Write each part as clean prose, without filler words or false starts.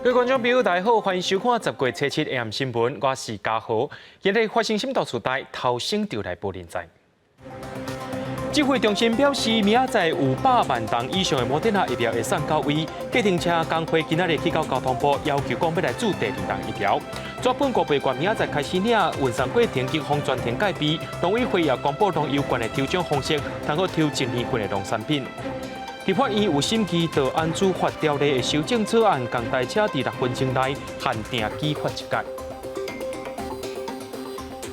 各位观众朋友，大家好，欢迎收看10月初7 AM 新闻，我是嘉豪。今日发生什么大事代，头先就来报连载。指挥中心表示，明仔载有100万吨以上的摩德纳疫苗会送到位。计程车工会今仔日去到交通部，要求讲要来注第2档疫苗。专本国备馆明仔载开始领运送过程及方全庭改变，农委会也公布同有关的抽奖方式，通过抽1年份的农产品。立法院有审议道安处罚条例的修正草案，共台车伫6分钟内限定记发1届。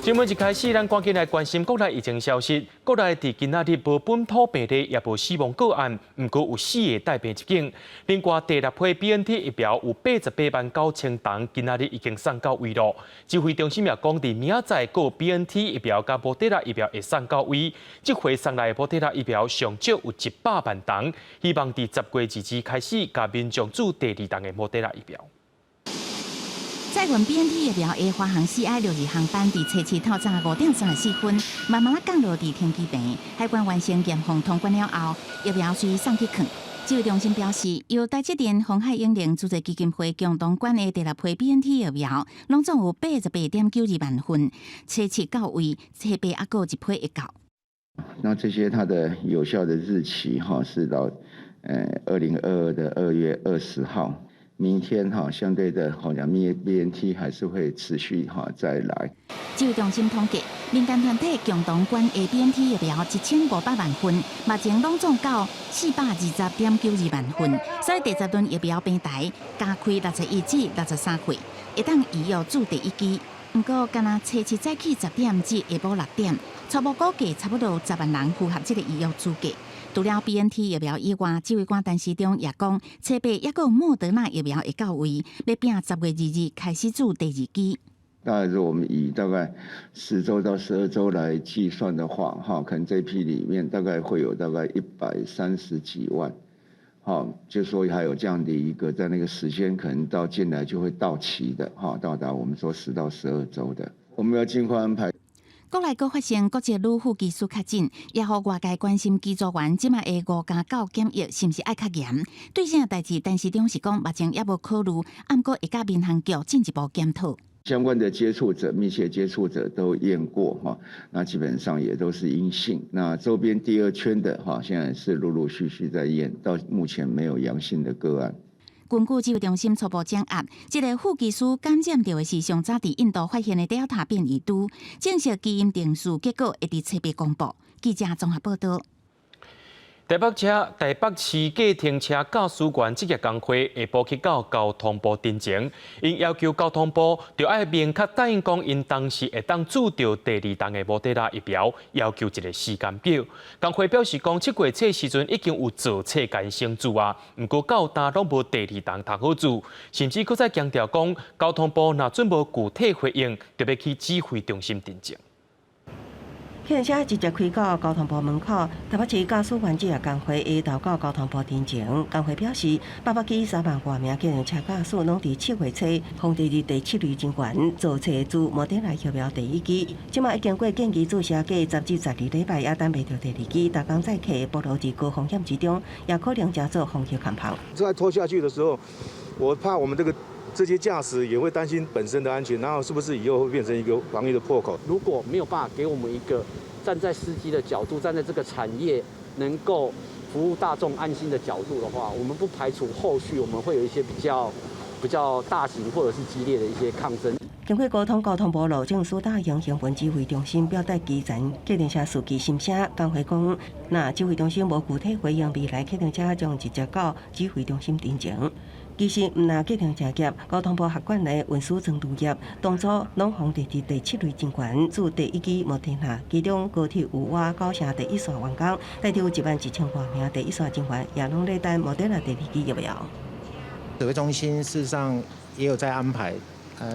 新闻一开始，咱赶紧来关心国内疫情消息。国内伫今仔日无本土病例，也无死亡个案，不过有4个带病入境。另外，第6批 BNT 疫苗有88万9千吨，今仔日已经送到位咯。指挥中心也讲，伫明仔载有 BNT 疫苗甲莫德纳疫苗会送到位。这回送来的莫德纳疫苗上少有100万吨，希望伫10月2日开始，甲民众注第2档的莫德纳疫苗。载运 BNT 疫苗的华航CI62航班，伫初7透早5点34分，慢慢降落伫天基坪。海关完成验封通关了后，疫苗随送去囥。指挥中心表示，由台积电、鸿海永龄资助基金会共同管的第6批 BNT 疫苗，拢总有88.92万份，初7到位，初8还有1批会到。那这些它的有效的日期是到2022的2月20号。明天相对的BNT 还是会持续再来。指挥中心统计，民间团体共同管的 BNT 疫苗1500万份，目前拢总到420.92万份，所以第10轮疫苗平台加开61至63岁，会当预约注第1支。不过，敢若初7早起10点至下晡6点，初步估计差不多10万人符合这个预约资格。除了 BNT 疫苗以外，指挥官陈时中也讲，初8也有莫德纳疫苗会到位，要拼10月2日开始注第2支。大概是我们以大概10周到12周来计算的话，可能这批里面大概会有大概130几万，就说还有这样的一个在那个时间可能到进来就会到期的，到达我们说10到12周的，我们要尽快安排。国内阁发生国际女副技术确诊，也互外界关心机组员即卖的5+9检疫是毋是爱较严？对这个代志，陈时中是讲目前也无考虑，不过会甲民航局进一步检讨。相关的接触者、密切接触者都验过那基本上也都是阴性。那周边第2圈的现在是陆陆续续在验，到目前没有阳性的个案。根据指挥中心初步掌握，这个副技师感染到的是上早伫印度发现的 Delta 变异株，正式基因定序结果会伫初8公布。记者综合报道。台北市计程车驾驶员职业工会下晡去到交通部陈情，因要求交通部就要明确答应讲，因当时会当注到第2档的莫德纳疫苗，要求一个时间表。工会表示讲，7月初时阵已经有做册间先注啊，不过到今拢无第2档通好注，甚至搁再强调讲，交通部若准无具体回应，就要去指挥中心陈情。计程车直接开到交通部门口，台北市驾驶员职业工会下投到交通部陈情。工会表示，893万多名计程车驾驶拢伫7月初，防第2、第7类真悬，做册注莫德纳疫苗第1支。即马已经过建议注射过10至12礼拜，也等未到第2支，逐工载客暴露伫高风险之中，也可能加做风险看旁。再拖下去的时候，我怕我们这些驾驶也会担心本身的安全，然后是不是以后会变成一个防疫的破口？如果没有办法给我们一个站在司机的角度，站在这个产业能够服务大众安心的角度的话，我们不排除后续我们会有一些比较大型或者是激烈的一些抗争。经过沟通，交通部路政署大营行文指挥中心表达基层计程车司机心声，工会讲，那指挥中心无具体回应，未来计程车将直接到指挥中心陈情。其实，唔那计程车业、交通部辖管的运输程度业，当初拢防第2、第7类真悬，注第1支莫德纳，其中高铁有我9城第1线员工，带有11000多名第1线真悬，也拢在等莫德纳第2支疫苗。指挥中心事实上也有在安排。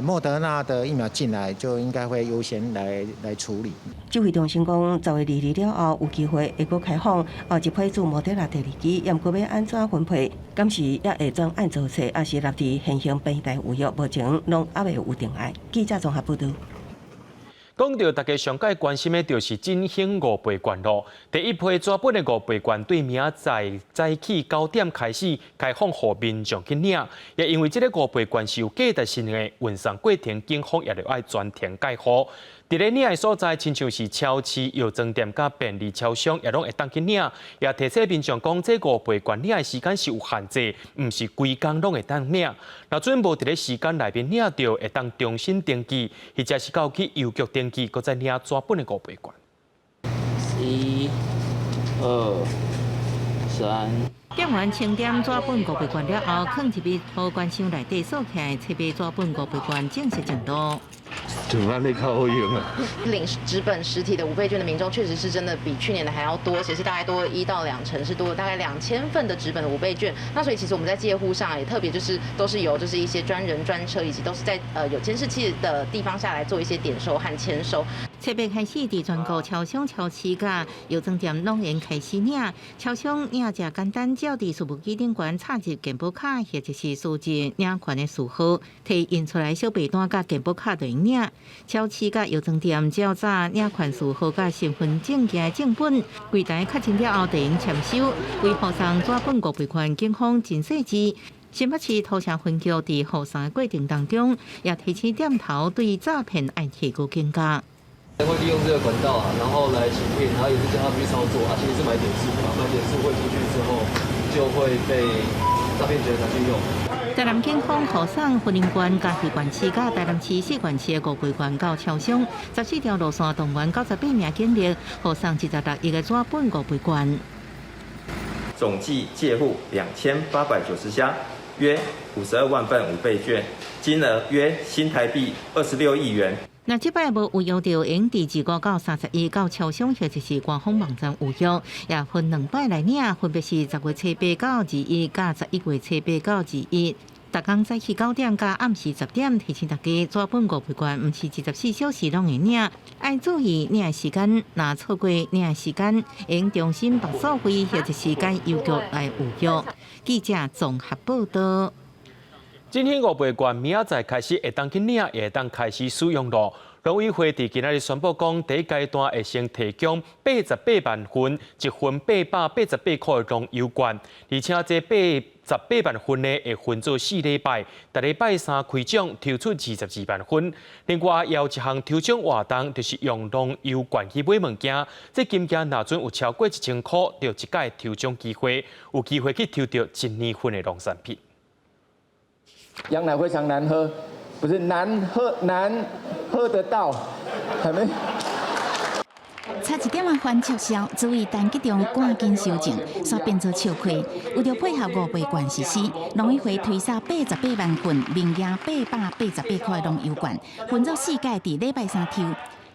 莫德纳的疫苗进来，就应该会优先来处理。指挥中心讲，10月2日了后有机会会搁开放后一批注莫德纳第2支，也毋过要安怎分配，敢是也会专按做册，还是立伫现行平台预约，目前拢还未有定案。记者综合报道。讲到大家上界关心的，就是振兴五倍券咯。第一批纸本的五倍券，对明仔早起9点开始开放，予民众去领。也因为这个五倍券是有价值性的，运送过程警方也着爱专程介护。伫咧领的所在，亲像是超市、药妆店、甲便利超商，也拢会当去领。也提醒民众讲，这五倍券领的时间是有限制，唔是规工拢会当领。若准无伫咧时间内面领到，会当重新登记，或者是到去邮局登记，搁再领纸本的五倍券。1、2、3。点完清点纸本五倍券了后，放入去保管箱内底锁起来，册码纸本五倍券正式上路。就安尼较好用啊。领纸本实体的5倍券的民众，确实是真的比去年的还要多，其实大概多1到2成，是多了大概2000份的纸本的5倍券。那所以其实我们在借户上也特别都是由一些专人专车，以及都是在有监视器的地方下来做一些点收和签收。册码开始伫全国超商、超市甲药妆店拢会开始领，超商领者简单，只要伫数目机顶悬插入健保卡或者是数字领券的序号，摕印出来小白单甲健保卡就用领。超市甲药妆店只要早领券序号甲身份证件正本，柜台确认了后就用签收。为附送纸本5倍券，警方真细致。新北市土城分局伫附送的过程当中，也提醒点头对诈骗爱提高警觉。会利用这个管道啊，然后来行骗，然后也是叫他们去操作啊，其实是买点数嘛，买点数汇出去之后，就会被诈骗集团拿去用。台南警方附送云林县、嘉义县市、甲台南市4县市的5倍券到超商，14条路线动员98名警力，附送116亿个纸本5倍券。总计借户2890箱，约52万份5倍券，金额约新台币26亿元。那这摆无有要求用伫25到31到超商或者是官方网站有约，也分2摆来领，分别是10月初8到21，甲11月初8到21。逐工早起9点甲暗时10点，提醒大家纸本5倍券毋是24小时拢会领，爱注意领的时间，若错过领的时间，用重新绑收费或者是间邮局来有约。记者综合报道。振兴5倍券明仔载开始会当去领，也会当开始使用咯。农委会伫今仔日宣布讲，第一阶段会先提供88万份，1份888块的农油券，而且这88万份呢会分做4礼拜，逐礼拜3开奖，抽出22万份。另外，也有一项抽奖活动，就是用农油券去买物件，这金额若准有超过1000块，就一届抽奖机会，有机会去抽到1年份的农产品。羊奶非常难喝，不是难喝得到，还没。差一点反促销，只为单集中赶紧收证，煞变做笑亏。为了配合5倍券实施，农委会推售88万份，名额888块农油券，分做4届，伫礼拜3抽。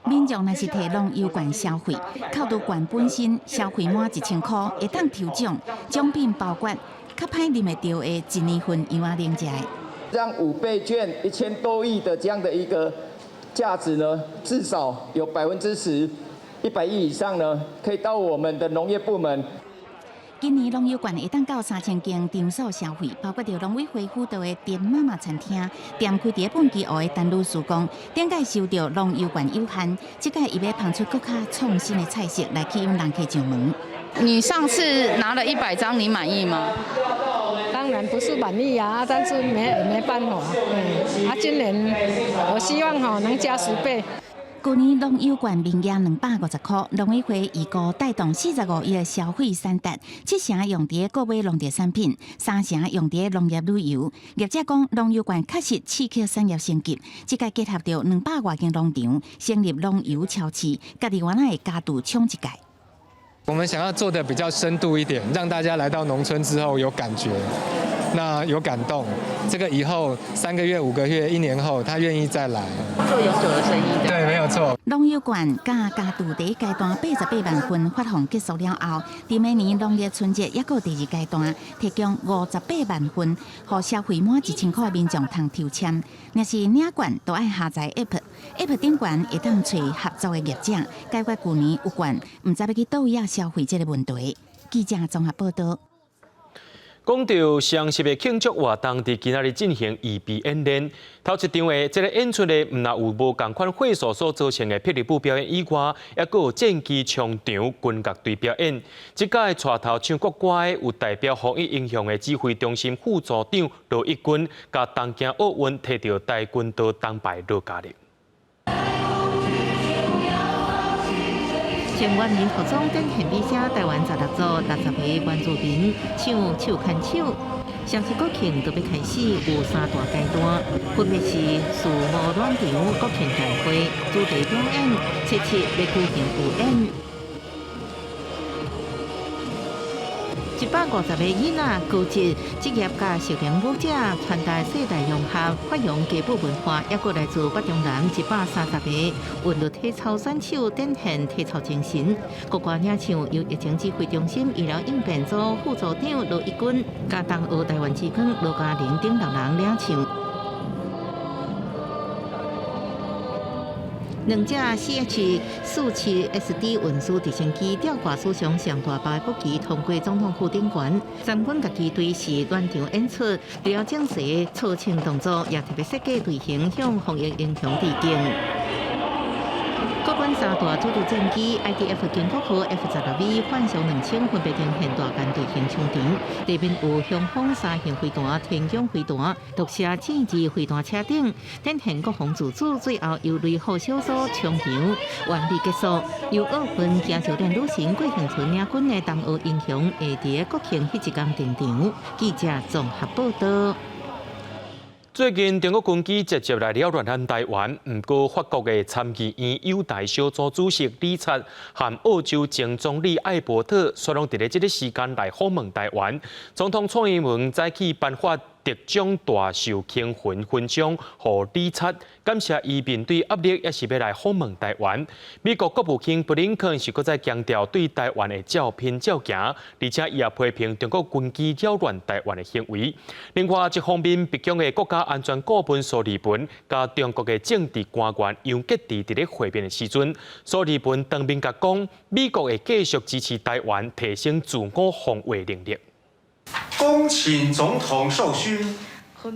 民众若是摕农油券消费，扣除券本身消费满1000块，会当抽奖，奖品包括较歹啉会到的1年份羊仔奶茶。让5倍券1000多亿的这样的一个价值呢，至少有10%，100亿以上呢，可以到我们的农业部门。今年农油券会当到3000间场所消费，包括着农委会辅导的店妈妈餐厅、店开伫本期湖的丹露叔公，顶届收到农油券有限，这届伊要捧出更较创新的菜色来吸引人客上门。你上次拿了100张，你满意吗？当然不是满意啊，但是没办法。今年我希望能加10倍。去年农油券名额250块，农委会预估带动45亿的消费散达，7成用伫购买农特产品，3成用伫农业旅游。业者讲，农油券确实刺激产业升级，这个结合着200多间农场，成立农油超市，家己原来的家度冲一届。我们想要做的比较深度一点，让大家来到农村之后有感觉，那有感动，这个以后3个月、5个月、1年后，他愿意再来，做永久的生意。对，没有错。农油券甲家度第一阶段88万份发放结束了后，伫明年农历春节还有第2阶段，提供58万份，予消费满1000块民众通抽签。若是领券，都爱下载 App 顶悬会当找合作的业者，解决去年有券唔知要去倒位消费这个问题。记者综合报道。讲到双十的庆祝活动，伫今仔日进行预备演练。头一场的这个演出呢，唔但有无共款会所所造成的霹雳舞表演以外，还佫有战机冲场军乐队表演。即届带头唱国歌的有代表防疫影响的指挥中心副组长罗一军，甲东京奥运摕到跆拳道铜牌罗嘉玲。成员民服装展现比赛，台湾16组60个原住民唱手牵手。双十国庆都要开始，有3大阶段，分别是树木暖场、国庆大会、主题表演、77要举行有演。150个囡仔、高职、职业甲少年舞者，传达世代融合、发扬家母文化，也佫来自北中南130个韵律体操选手，展现体操精神。国歌领唱由疫情指挥中心医疗应变组副组长罗一军，甲东澳台湾之光罗嘉玲等6人领唱。2架 CH-47SD 运输直升机吊挂史上上大包国旗通过总统府顶悬，三军各机队是暖场演出，除了正式操庆动作，也特别设计队形向防疫英雄致敬。国军3大主力战机 IDF 建国号 F-16V 幻象2000分别呈现大间队形冲场，地面有雄风3型飞弹、天宫飞弹、独写战机飞弹车顶，展现国防自主。最后由雷虎小组冲场完美结束。由奥运行少年女神郭幸存领军的东澳英雄，会伫国庆迄一天登场。记者综合报道。最近，中国军机直接来扰乱咱台湾，不过法国的参议院友台小组主席李察和澳洲前总理艾伯特，双方伫咧这个时间来访问台湾。总统蔡英文早起颁发特奖大寿庆勋勋章，予李察，感谢伊面对压力，也是要来访问台湾。美国国务卿布林肯是搁再强调对台湾的照拼照行，而且伊也批评中国军机扰乱台湾的行为。另外一方面，北京的国家安全顾问苏利文甲中国的政治官员杨洁篪伫咧会面的时阵，苏利文当面甲讲，美国会继续支持台湾提升自我防卫能力。恭请总统授勋。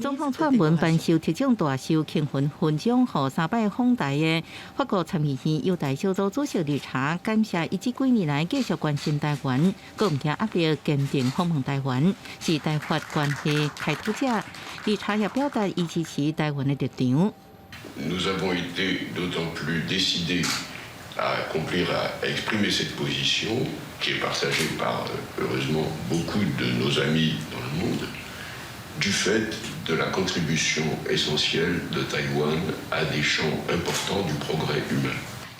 总统蔡文颁授特奖大寿庆勋勋章，予3摆访台的法国参议院友台小组主席理查，感谢伊这几年来继续关心台湾，佮唔惊压力，坚定访问台湾，是台法关系开拓者。理查也表达伊支持台湾的立场。Nous avons été d'autant plus décidés à accomplir, à exprimer cette position, qui est partagée par, heureusement, beaucoup de nos amis dans le monde, du fait de la contribution essentielle de Taïwan à des champs importants du progrès humain.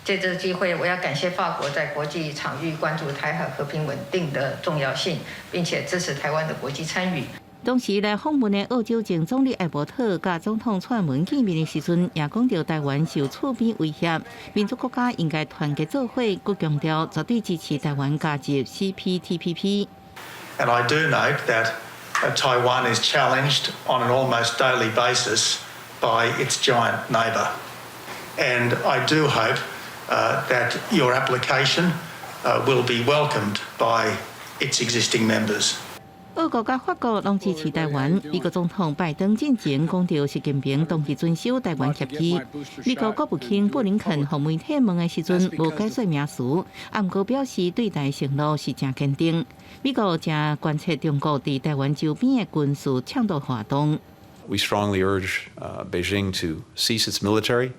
借这个机会，我要感谢法国在国际场域关注台海和平稳定的重要性，并且支持台湾的国际参与。当时来访问的澳洲前总理艾伯特甲总统蔡文见面的时阵，也讲到台湾受厝边威胁，民主国家应该团结做伙，佮强调绝对支持台湾加入 CPTPP。And I do note that Taiwan is challenged on an almost daily basis by its giant neighbour, and I do hope that your application will be welcomed by its existing members. 俄国甲法国拢支持台湾。美国总统拜登进前讲到习近平当期遵守台湾协议。美国国务卿布林肯向媒体问的时阵，无解说名词，不过表示对台承诺是真坚定。美国正观察中国伫台湾周边的军事抢夺活动。We strongly urge Beijing to cease its military,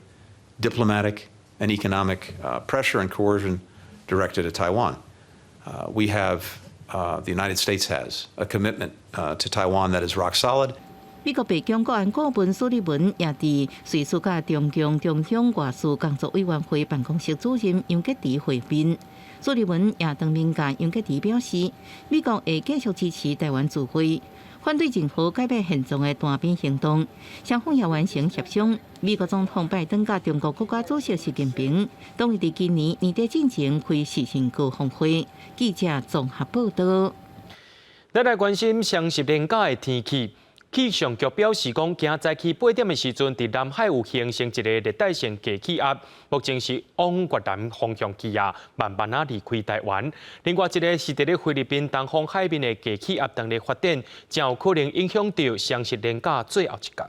diplomatic, and economic pressure and coercion directed at Taiwan. We have. The United States has a commitment to Taiwan that is rock solid. 美国白宫国安顾问苏利文也伫瑞士甲中共中央外事工作委员会办公室主任杨洁篪会面。苏利文也当面甲杨洁篪表示，美国会继续支持台湾自卫，反对政府改变现状的单边行动。双方也完成协商。美国总统拜登甲中国国家主席习近平，当于伫今年年底进行开视讯高峰会。记者综合报道。咱来关心双十连假的天气。气象局表示，讲今早起8点的时阵，伫南海有形成一个热带性低气压，目前是往越南方向去啊，慢慢啊离开台湾。另外一个是伫咧菲律宾东方海面的低气压当咧发展，将有可能影响到双十连假最后一天。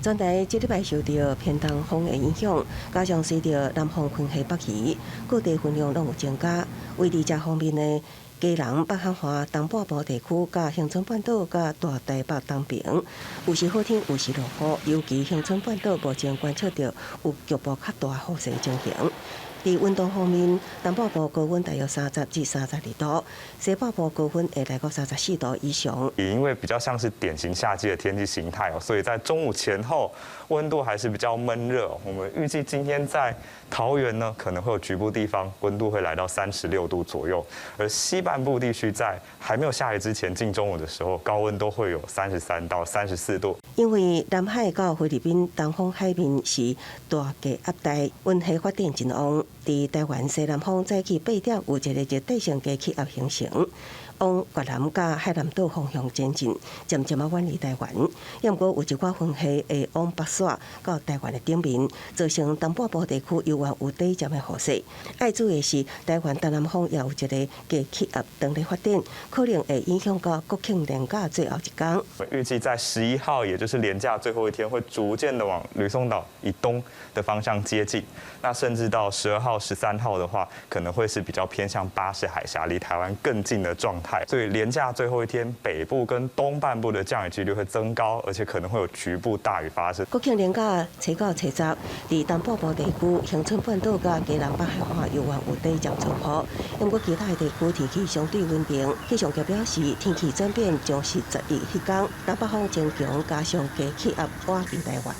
全台这礼拜受到偏东风的影响，加上随着南方空气北移，各地云量拢有增加。位伫这方面的基隆、北海岸、东半部地区、甲恒春半岛、甲大台北东平，有时好天，有时落雨，尤其恒春半岛目前观测到有局部较大雨势情形。伫温度方面，东半部高温大约30至32度，西半部高温会来到34度以上。也因为比较像是典型夏季的天气形态哦，所以在中午前后温度还是比较闷热。我们预计今天在桃园呢，可能会有局部地方温度会来到36度左右，而西半部地区在还没有下雨之前，近中午的时候，高温都会有33到34度。因为南海到菲律宾东方海面是大气压带，温气发展真旺。伫台湾西南方早起8点有一个热带性低气压形成，往越南甲海南岛方向前进，渐渐啊远离台湾。不过有一寡风气会往北刷到台湾的顶面，造成东半部地区犹原有短暂的雨势。要注意的是，台湾东南方也有一个低气压当咧发展，可能会影响到国庆连假最后一天。预计在11号，也就是连假最后一天，会逐渐的往吕宋岛以东的方向接近。那甚至到12号、13号的话，可能会是比较偏向巴士海峡，离台湾更近的状态。所以连假最后一天，北部跟东半部的降雨几率会增高，而且可能会有局部大雨发生。国庆连假初9、初10，伫东半部地区、恒春半岛甲基隆北海岸犹原有短暂阵雨。不过其他的地区天气相对稳定。气象局表示，天气转变将是10日迄天，南北风增强，加上低气压倚伫台湾。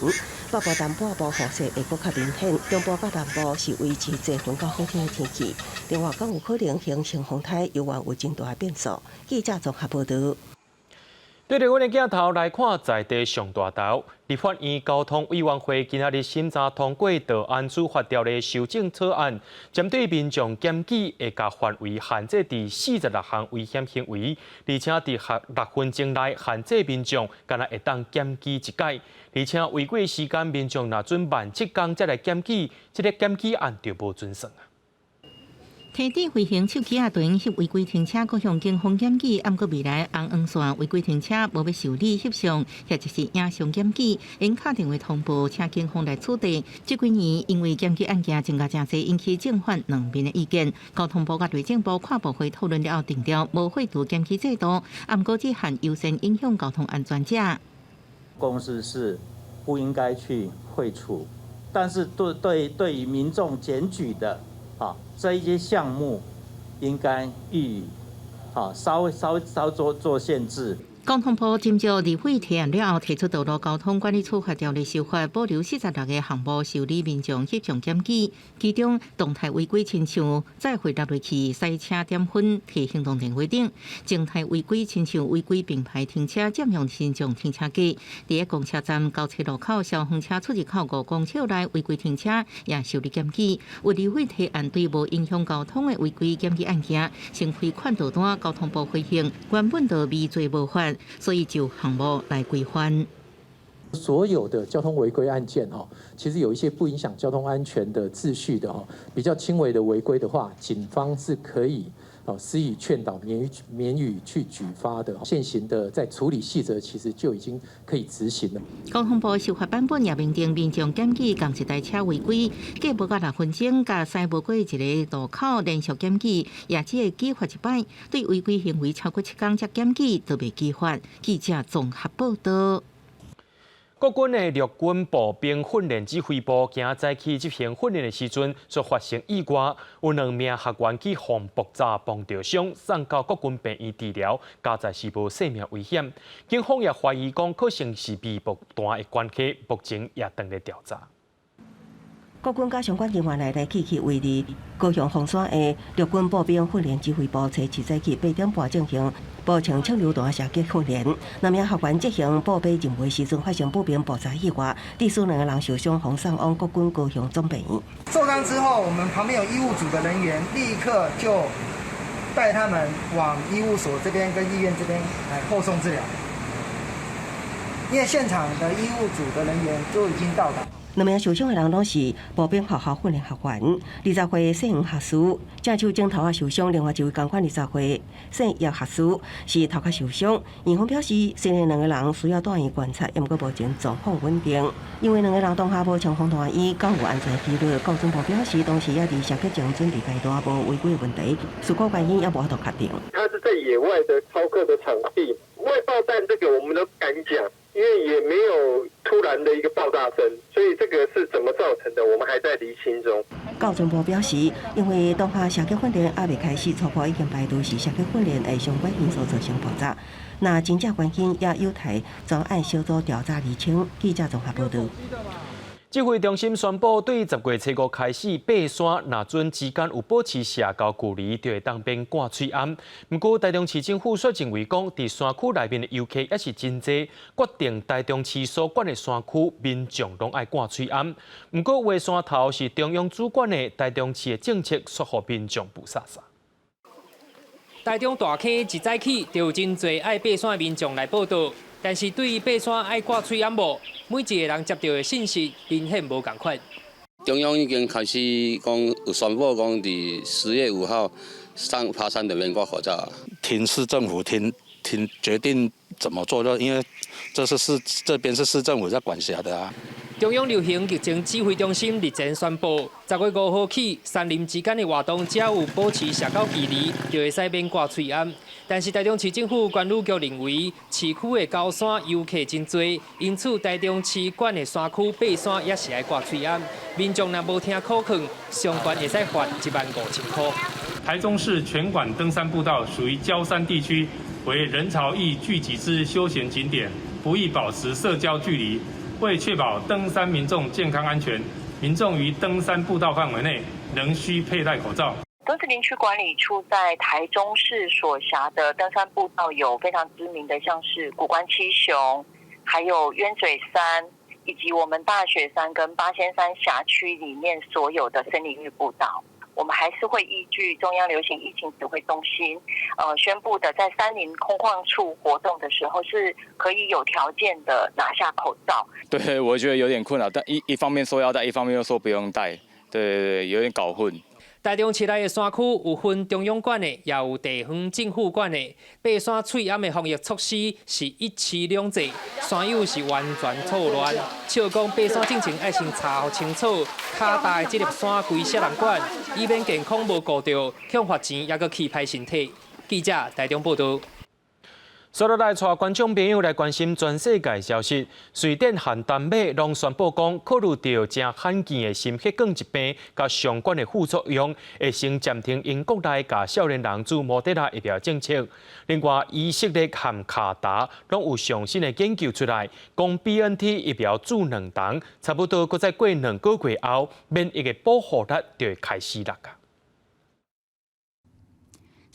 北部、东半部雨势会搁较明显，中部甲南部是维持多云到好天的天气。另外，更有可能形成风台，犹原有真大的变数。记者综合报道。对着阮的镜头来看在地上大头，立法院交通委员会今仔日审查通过道安处罚条例修正草案，针对民众检举会甲范围限制伫46项危险行为，而且伫6分钟内限制民众，敢若会当检举1届，而且违规时间民众若准慢7天才来检举，这个检举案就无准算啊。提点飞行手机对影响违规停车，各项警方检举，按过未来红黄线违规停车无要受理翕相，或者是影像检举，应打电话通报，请警方来处理。这几年因为检举案件增加真侪，引起正反两面的意见。交通部甲内政部跨部会讨论了后，定调无废除检举制度，按过这项优先影响交通安全者。公司是不应该去废除，但是对于民众检举的。这一些项目应该予以稍微做限制。交通部针对立法提案了后，提出道路交通管理处罚条例修法，保留46个项目受理民众翕相检举，其中动态违规亲像再回落落去塞车点分、提行动电话等；静态违规亲像违规并排停车、占用民众停车格。伫公车站、交叉路口、消防车出入口5公尺内违规停车也受理检举。有立法提案对无影响交通的违规检举案件，先开款导单，交通部回应原本就未罪无犯。所以就项目来规范。所有的交通违规案件其实有一些不影响交通安全的秩序的比较轻微的违规的话，警方是可以施以劝导、免予去举发的。现行的在处理细则其实就已经可以执行了。交通部修法版本也明定，民众检举共一台车违规，过无到6分钟，甲驶无过一个路口连续检举，也只会记罚1摆。对违规行为超过7天才检举，就未记罚。记者综合报道。国军的陆军步兵训练指挥部今早起执行训练的时阵，所发生意外，有2名学员去防爆炸碰着伤，送到国军病院治疗，加在是无生命危险。警方也怀疑讲可能是被爆弹的关系，目前也正在调查。国军甲相关人员来去位于高雄凤山的陆军步兵训练指挥部，初2早起8点半进行步枪枪榴弹射击训练。2名学员执行步兵任务时阵发生步兵爆炸意外，第42个人受伤，送上往国军高雄总病院。受伤之后，我们旁边有医务组的人员立刻就带他们往医务所这边跟医院这边来后送治疗。因为现场的医务组的人员都已经到达。2名受伤的人拢是步兵学校训练学员，20岁姓黄学士，正手指头啊受伤，另外一位同款20岁姓叶学士是头壳受伤。院方表示，虽然2个人需要住院观察，也毋过目前状况稳定。因为2个人当下无穿防弹衣，讲有安全纪律。交通部表示，当时也伫射击中准备阶段，无违规的问题，事故原因也无法度确定。它是在野外的操课的场地，外爆弹这个我们都敢讲。因为也没有突然的一个爆炸声，所以这个是怎么造成的，我们还在厘清中。交通部表示，因为当下射击训练还未开始，初步已经排除是射击训练的相关因素造成爆炸。那真正原因也有待专案小组调查厘清。记者综合报道。指挥中心宣布，对10月初5开始，爬山若准之间有保持社交距离，就会当变挂嘴安。不过，台中市政府却认为讲，伫山区内面的游客也是真多，决定台中市所管的山区民众拢爱挂嘴安。不过，画山头是中央主管的台中市的政策，说服民众不傻傻。台中大溪一早起就有真侪爱爬山的民众来报道。但是对于爬山爱挂嘴掩无，每一个人接到的信息明显无共款。中央已经开始讲有宣布讲，伫10月5号爬山的免挂口罩。听市政府听决定怎么做，因为这边是市政府在管辖的啊。中央流行疫情指挥中心日前宣布，10月5号起，山林之间的活动只要有保持社交距离，就会使免挂嘴掩。但是台中市政府管理局认为，市区的高山游客真多，因此台中市管的山区爬山也是爱挂嘴掩。民众若无听可劝，相关会使罚15000块。台中市全馆登山步道属于郊山地区，为人潮易聚集之休闲景点，不易保持社交距离。为确保登山民众健康安全，民众于登山步道范围内仍需佩戴口罩。东势林区管理处在台中市所辖的登山步道有非常知名的，像是谷关七雄，还有鸢嘴山，以及我们大雪山跟八仙山辖区里面所有的森林浴步道。我们还是会依据中央流行疫情指挥中心宣布的，在山林空旷处活动的时候是可以有条件的拿下口罩。对，我觉得有点困扰，但一方面说要戴，一方面又说不用戴，对，有点搞混。台中市内的山区有分中央管的，也有地方政府管的。爬山喙掩的防疫措施是一市两制，山友是完全错乱。笑讲爬山进前爱先查好清楚，脚大的这粒山规摄人管，以免健康无顾到，向罚钱也搁气歹身体。记者台中报道。所以来带观众朋友来关心全世界消息。瑞典和丹麦拢宣布讲，考虑到正罕见的心血管疾病甲相关的副作用，会先暂停因国内甲少年人注莫德纳疫苗政策。另外，以色列和卡达拢有上新的研究出来，讲 BNT 疫苗注2筒，差不多搁再过2个月后，免疫的保护力就会开始落啊。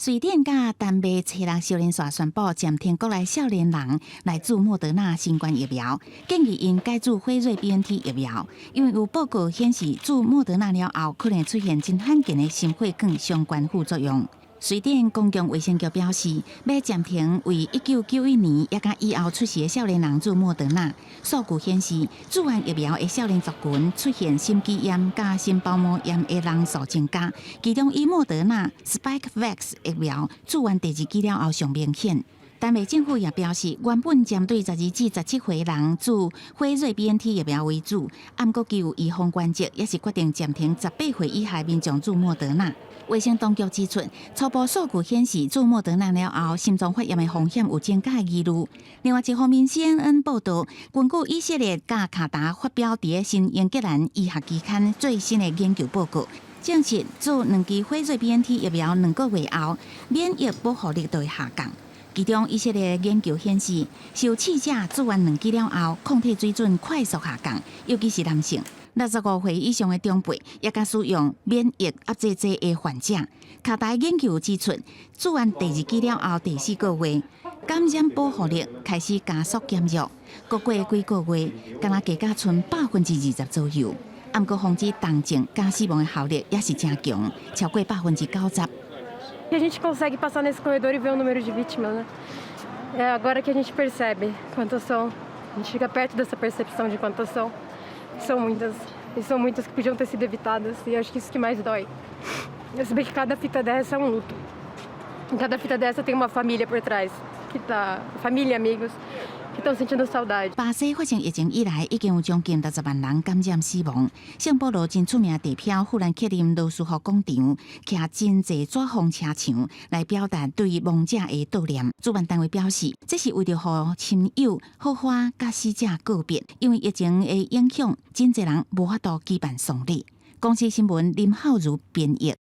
瑞典甲丹麦初6少年线宣布暂停国内少年人来注莫德纳新冠疫苗，建议因改注辉瑞 BNT 疫苗，因为有报告显示注莫德纳了后可能出现真罕见的心血管相关副作用。瑞典公共卫生局表示，要暂停为1991年也甲以后出世的少年人注莫德纳。数据显示，注完疫苗的少年族群出现心肌炎甲心包膜炎的人数增加，其中以莫德纳 Spikevax 疫苗注完第2剂了后上明显。丹麦政府也表示，原本针对12至17岁人注辉瑞 BNT 疫苗为主，不过基于预防关节，也是决定暂停18岁以下民众注莫德纳。卫生当局指出，初步数据显示，注莫德纳了后，心脏发炎的风险有增加的疑虑。另外一方面 ，CNN 报道，根据以色列甲卡达发表伫新英格兰医学期刊最新的研究报告，证实注2剂辉瑞 BNT 疫苗2个月后，免疫保护力就会下降。其中，以色列研究显示，受试者注完2剂了后，抗体水准快速下降，尤其是男性。65岁以上的长辈，也甲使用免疫压制剂的患者。卡达研究指出，注完第2剂了后第4个月，感染保护力开始加速减弱，过几个月，敢若加到剩20%左右。不过，防止重症加死亡的效力也是真强，超过90%。A gente consegue passar nesse corredor e ver o número de vítimas, né? É agora que a gente percebe quantas são. A gente fica perto dessa percepção de quantas são muitas. E são muitas que podiam ter sido evitadas. E acho que isso que mais dói. Eu sei que cada fita dessa é um luto. Em cada fita dessa tem uma família por trás. Família e amigos que estão sentindo saudade.巴西发生疫情以来，已经有将近60万人感染死亡。圣保罗真出名地标富兰克林罗斯福广场，徛真侪纸风车墙来表达对亡者的悼念。主办单位表示，这是为了让亲友好花甲死者告别，因为疫情的影响，真侪人无法度举办丧礼。公司新闻林浩如编译。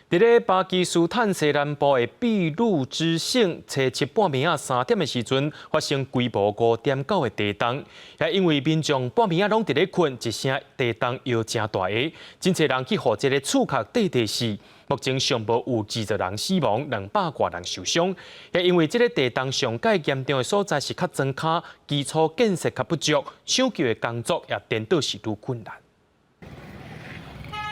伫咧巴基斯坦西南部的秘鲁之省，早7半暝啊3点的时阵，发生规模5.9的地动，也因为民众半暝啊拢伫咧困，一声地动摇真大下，真侪人去互这个厝壳底地死。目前尚无有20人死亡，200多人受伤。也因为这个地动上界严重的所在是较庄卡，基础建设较不足，抢救的工作也颠倒是愈困难。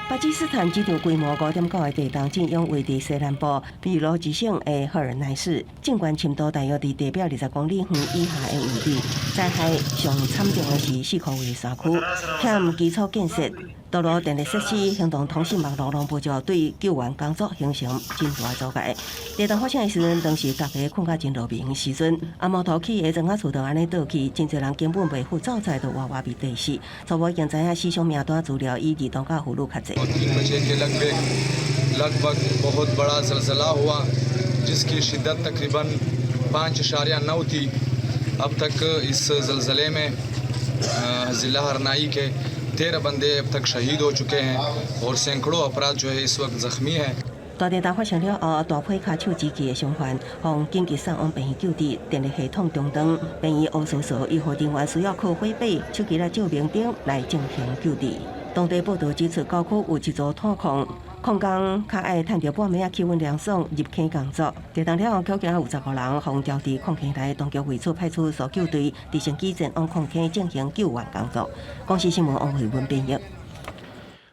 巴基斯坦这场规模5.9的地动震央位伫西南部秘鲁之省的赫尔奈市，尽管深度大约伫地表20公里远以下的位置，灾害上惨重的是4khu位山区，欠基础建设。道路、电力设施、行动通讯网络拢不足，对救援工作形成真大阻碍。地动发生的时阵，当时大家困到真落眠时阵，阿毛头起的庄仔厝就安尼倒去，真侪人根本袂赴走在，就活活被地死。初步已经知影死伤名单资料以移动到俘虏较济。लगभग बहुत बड़ा ज़लज़ला हुआ जिसकी शिद्दत तकरीबन 5.9 थी। अब तक इस ज़लज़ले में ज़िला हरनाई के 13 बंदे अब तक शहीद हो चुके हैं और सैकड़ों अफराद जो है इस वक्त ज़ख्मी हैं। 大地震发生了后，大批脚手机器的伤患，向紧急送往病院救治，电力系统中断，病院乌索医护人员需要靠火把、手机来照明灯来进行救治。当地报道指出，郊区有一座炭矿，矿工较爱趁着半暝气温凉爽入坑工作。地动了后，恐惊有15人互调至矿坑内，当局为此派出搜救队直升机前往矿坑进行救援工作。公司新闻王慧文编译。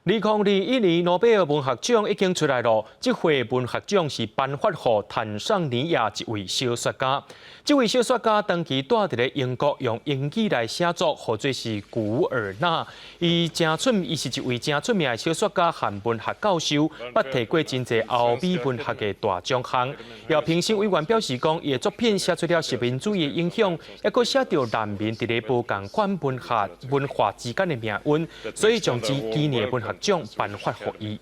2021年诺贝尔文学奖已经出来了，这回文学奖是颁发给坦桑尼亚一位小说家。这位小说家长期住伫咧英国，用英语来写作，或者是古尔纳。伊是一位真出名的小说家和文学教授，捌摕过真侪欧美文学的大奖项。也评审委员表示讲，伊的作品写出了殖民主义的影响，也佫写着难民伫咧无共款文化之间的命运，所以将之今年文学奖颁发给伊。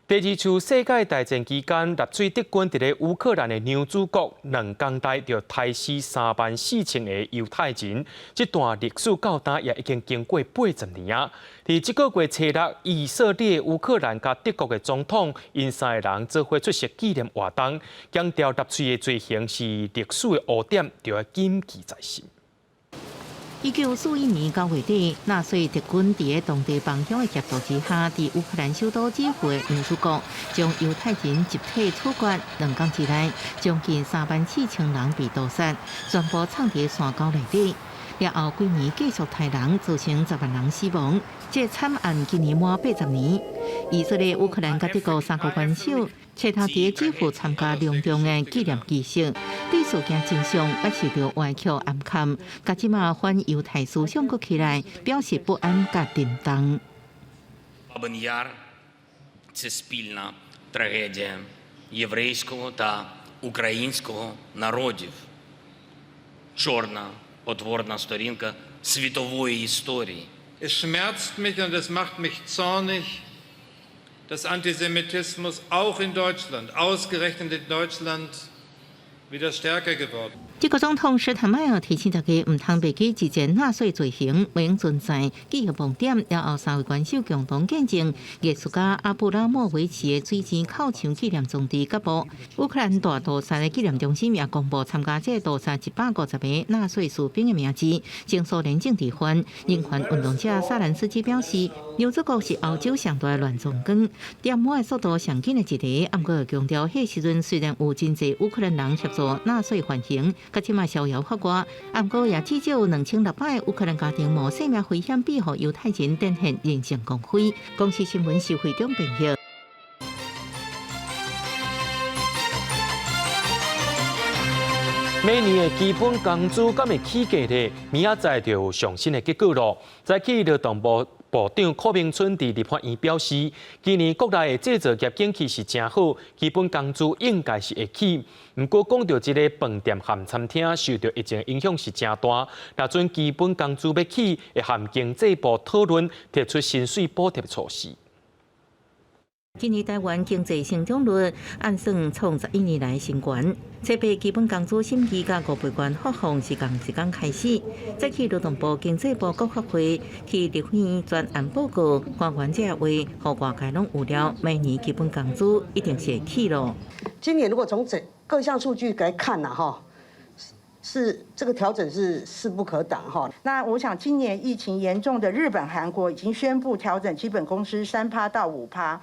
第二次世界大战期间，纳粹德军伫咧乌克兰的女主角2天内就杀死34000个犹太人，这段历史交代也已经经过80年啊！伫这个月初6，以色列、乌克兰甲德国的总统因3个人做伙出席纪念活动，强调纳粹的罪行是历史的污点，就要谨记在心。1941年9月底，纳粹德军伫当地帮凶的协助之下，伫乌克兰首都基辅的女主角将犹太人集体处决，2天之内，将近34000人被屠杀，全部藏伫山沟内底。了后几年继续杀人，造成10万人死亡。这惨案今年满80年。以色列、乌克兰甲德国3国元首初头伫基辅参加隆重的纪念仪式，对事件真相也受到歪曲暗藏，甲即马反犹太思想搁起来，表示不安甲震动。Babyn Яр – це спільна трагедія єврейського та українського народів. Чорна, потворна сторінка світової історії. Es schmerzt mich und es macht mich zornig, dass Antisemitismus auch in Deutschland, ausgerechnet in Deutschland, wieder stärker geworden ist. 德国总统施坦迈尔提醒大家，唔通忘记之前纳粹罪行未用存在，记忆忘点。了后3位元首共同见证艺术家阿布拉莫维奇的水晶靠墙纪念装置揭幕。乌克兰大屠杀的纪念中心也公布参加这屠杀150个纳粹士兵的名字。前苏联政治犯、人权运动者萨兰斯基表示，牛祖国是欧洲上大的乱葬岗，点火的速度上紧的一个。不过强调，迄时阵虽然有真侪乌克兰人协助纳粹犯行。甲即马逍遥法外，不过也至少有2600乌克兰家庭冒生命危险庇护犹太人，展现人性光辉。公司新闻是会中编译。每年的基本工资敢会起价呢？明仔载就有上新的结果咯。在去劳动部部长柯明春伫立法院表示，今年国内的制造业景气是真好，基本工资应该是会起。不过讲到这个饭店和餐厅受到疫情影响是真大，若准基本工资要起，会和经济部讨论提出薪水补贴措施。今年台湾经济成长率按算创11年来新高。7月基本工资审议甲5倍券发放时间开始，再去劳动部、经济部各发会去立法院专案报告，官员者话，互外界拢有了，明年基本工资一定是会起咯。今年如果从各项数据来看是这个调整是势不可挡哈。那我想今年疫情严重的日本、韩国已经宣布调整基本工资3%到5%。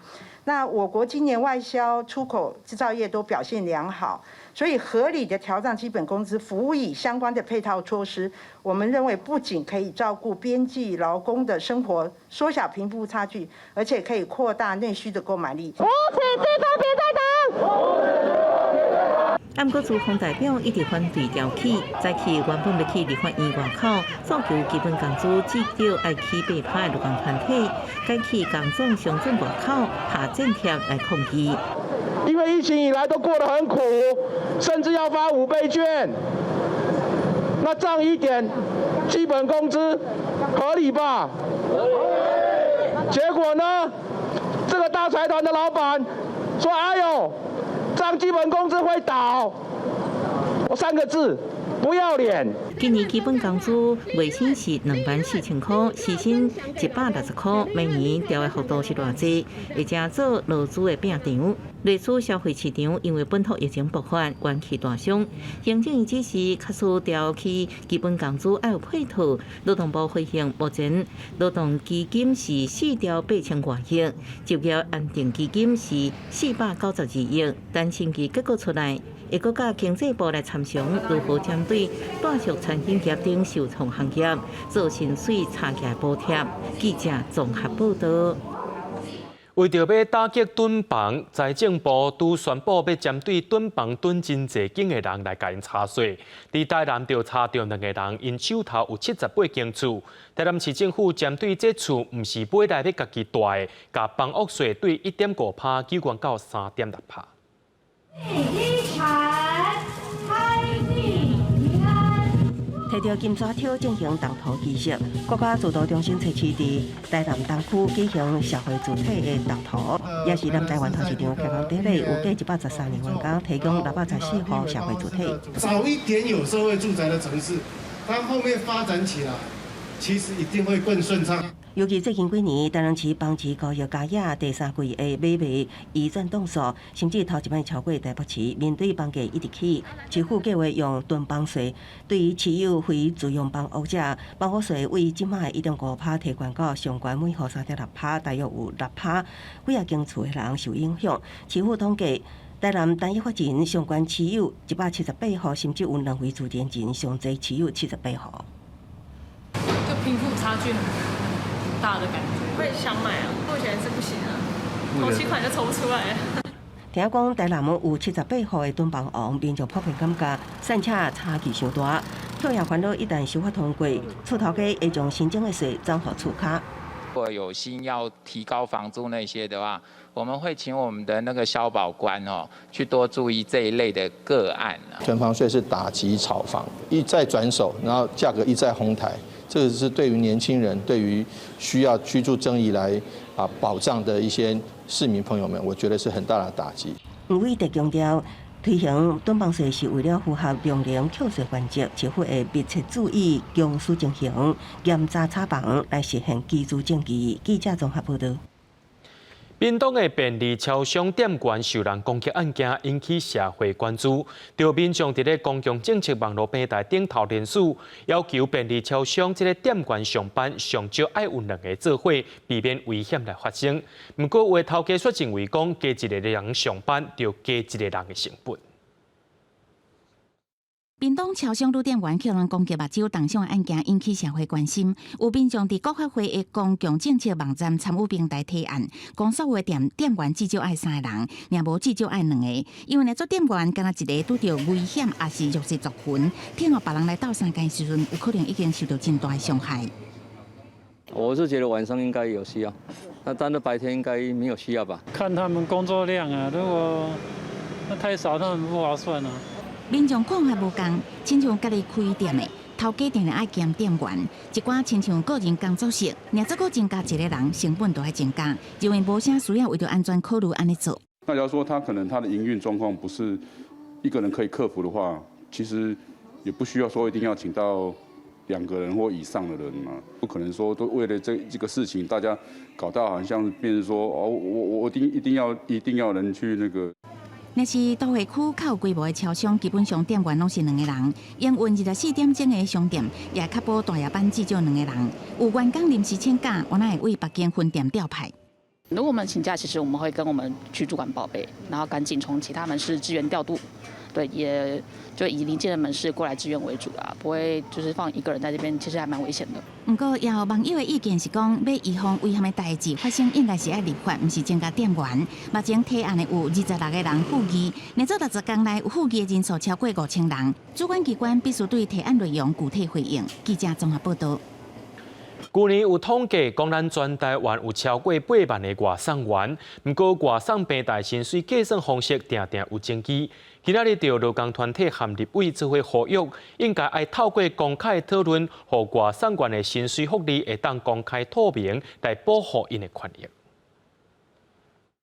那我国今年外销、出口、制造业都表现良好，所以合理的调整基本工资，辅以相关的配套措施，我们认为不仅可以照顾边际劳工的生活，缩小贫富差距，而且可以扩大内需的购买力。支持最高别再党。按过资方代表一直反对调起，早起原本要去立法院外口诉求基本工资至少要起8%的劳工团体，改去工总商总外口下政贴来抗议。因为疫情以来都过得很苦，甚至要发5倍券，那涨一点基本工资合理吧？结果呢，这个大财团的老板说：“哎呦。”涨基本工资会倒，我3个字，不要脸。今年基本工资月薪是24000块，时薪160块，每年调的幅度是偌济？会正做劳资的拼场。类似消费市场因为本土疫情爆发，元气大伤。行政院指示，确实调起基本工资要有配套。劳动部回应，目前劳动基金是4兆8000多亿，就业安定基金是492亿，但审计结果出来。会阁甲经济部来参详如何针对大小餐饮业等受创行业做薪水差价补贴。记者综合报道。为着要打击囤房，财政部拄宣布要针对囤房囤真侪间的人来甲因查税。伫台南调查到2个人，因手头有78间厝。台南市政府针对这厝毋是买来要家己住的，甲房屋税对1.5%纠关到3.6%。摕到金沙条进行动土仪式，国家主导中心设置伫台南东区举行社会主体的动土，也是南台湾头市场开放典礼有计113年员工提供614户社会主体。早一点有社会住宅的城市，它后面发展起来，其实一定会更顺畅。尤其最近几年，台南市房市高业加业第3季的买卖移转动数，甚至头一摆超过台北市。面对房价一直起，市府计划用囤房税，对于持有非自用房屋者，房屋税为即卖的1.5%提悬到上悬每户3.6%，大约有6%，几啊间厝的人受影响。市府统计，台南单一发展上悬持有178户，甚至有2回自田前上侪持有78户。就贫富差距很大的感觉，会想买啊，目前是不行啊，头期款就抽不出来。听讲台南有78户的囤房王，民众普遍感觉散车差距伤大，票也烦恼一旦修法通过，厝头家会将新增的税转给厝卡。如果有心要提高房租那些的话，我们会请我们的那个消保官去多注意这一类的个案。囤房税是打击炒房，一再转手，然后价格一再哄抬。这个是对于年轻人，对于需要居住正义来保障的一些市民朋友们，我觉得是很大的打击。吴伟德强调，推行囤房税是为了符合量能扣税原则，政府会密切注意强势情形，严查查房来实现居住正义。记者综合报道。屏东的便利超商店员受人攻击案件引起社会关注，着民众伫咧公共政策网络平台顶头联署，要求便利超商这个店员上班上少爱有2个做伙，避免危险来发生。不过，有头家却认为讲加一个人上班，就加一个人的成本。屏东超商女店员扣人攻击目睭动伤案件引起社会关心，有民众伫国发会的公共政策网站参与平台提案，讲所有店员至少爱3个人，若无至少爱2个，因为呢做店员敢若一个拄着危险，也是弱势族群，听到别人来斗相共时阵，有可能已经受到真大的伤害。我是觉得晚上应该有需要，但是白天应该没有需要吧？看他们工作量啊，如果那太少，他们不划算啊。民众看法无共，亲像家己开店的头家定定爱兼店员，一寡亲像个人工作室，若再搁增加一个人，成本就要增加，因为无啥需要为着安全考虑安尼做。那假如说他可能他的营运状况不是一个人可以克服的话，其实也不需要说一定要请到2个人或以上的人嘛，不可能说都为了这个事情，大家搞到好像变成说哦，我一定要人去那个。若是都会区较有规模的超商，基本上店员拢是2个人。营运24点钟的商店，也确保大夜班至少2个人。有员工临时请假，我那会为别间分店调派。如果我们请假，其实我们会跟我们区主管报备，然后赶紧从其他门市支援调度。对，也就以邻近的门市过来支援为主啦，不会就是放一个人在这边，其实还蛮危险的。不过，也有网友的意见是讲，要预防危险的代志发生，应该是要立法，不是增加店员。目前提案的有26个人赴议，若做60天内有赴议的人数超过5000人，主管机关必须对提案内容具体回应。记者综合报道。去年有统计，讲咱全台湾有超过8万的外送员，不过外送平台薪水计算方式常常有争议。今仔日就劳工团体和立委做伙呼吁，应该要透过公开讨论，让外送员的薪水福利会当公开透明，来保护因的权益。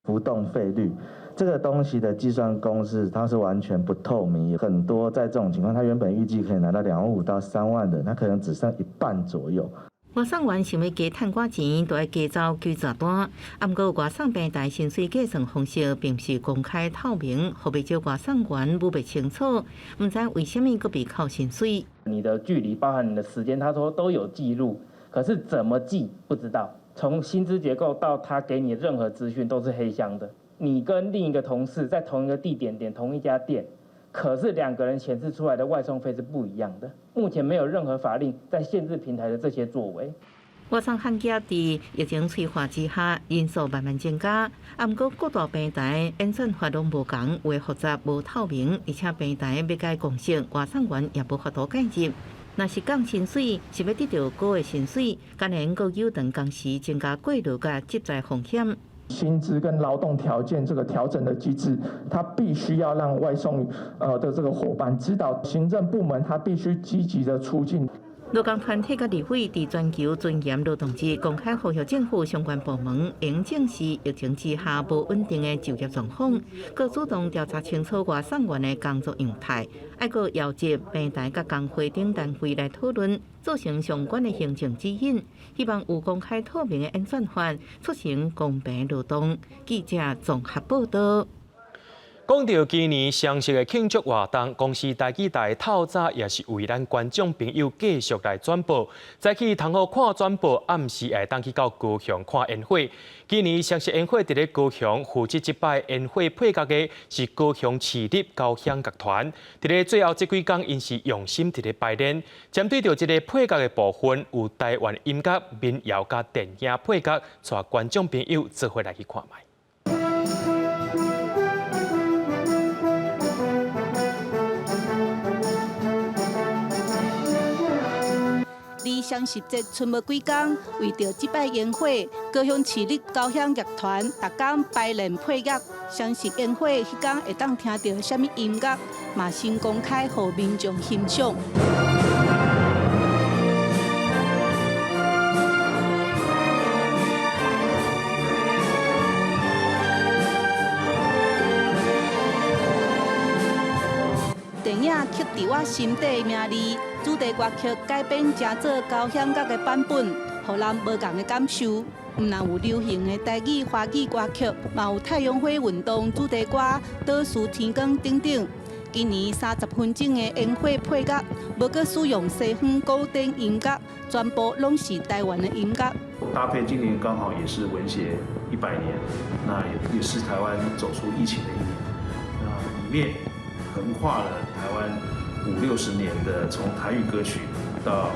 浮动费率这个东西的计算公式，它是完全不透明，很多在这种情况，他原本预计可以拿到2万5到3万的，他可能只剩一半左右。外送员想要加趁寡钱，就要加走拒绝单。不过外送平台薪水计算方式并不是公开透明，后袂少外送员不清楚，唔知为什么个被扣薪水。你的距离包含你的时间，他说都有记录，可是怎么记不知道。从薪资结构到他给你任何资讯都是黑箱的。你跟另一个同事在同一个地点点同一家店，可是2个人显示出来的外送费是不一样的。目前没有任何法令在限制平台的这些作为。外送行业在疫情催化之下，人数慢慢增加。不过各大平台演算法拢无同，为复杂无透明，而且平台要改共识，外送员也无法度介入。若是降薪水，是要得到高的薪水，当然各有长工时增加过劳甲职灾风险。薪资跟劳动条件这个调整的机制，它必须要让外送的这个伙伴知道，行政部门它必须积极的促进。劳工团体甲立委伫全球尊严劳动节公开呼吁政府相关部门应正视疫情之下无稳定的就业状况，佮主动调查清楚外送员的工作样态，还佮邀集平台甲工会等单位来讨论，做成相关的行政指引，希望有公开透明的演算法，促成公平劳动。记者综合报道。讲到今年双十的庆祝活动，公司台记台透早也是为咱观众朋友继续来转播。早起通好看转播，暗时会当去到高雄看烟火。今年双十烟火伫咧高雄，负责这摆烟火配角的是高雄市立交响乐团。伫咧最后这几天，因是用心伫咧排练。针对着这个配角的部分，有台湾音乐、民谣加电影配角，带观众朋友做伙来去看卖。离双十节剩无几天，为着这摆烟火，高雄市立交响乐团逐天排练配乐。双十烟火迄天会当听到什么音乐，嘛先公开予民众欣赏。电影刻伫我心底的名字，主题歌曲改编成做交响乐的版本，予人无共的感受。毋但有流行的台语、华语歌曲，嘛有太阳花运动主题歌、倒数天光等等。今年30分钟的烟火配乐，无阁使用西方古典音乐，全部拢是台湾的音乐。搭配今年刚好也是文协100年，那也是台湾走出疫情的一年。那里面横跨了台湾50-60年的从台语歌曲到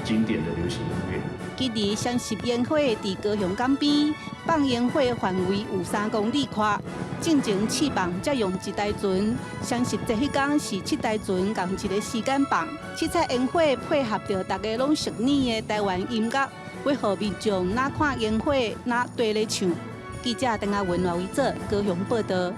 经典的流行音乐。今日双十烟火伫高雄港边，放烟火范围有3公里宽。进前试放才用1台船，双十节迄天是7台船共一个时间放。七彩烟火配合着大家拢熟悉的台湾音乐，为互民众哪看烟火哪对咧唱。记者邓亚文为做高雄报道。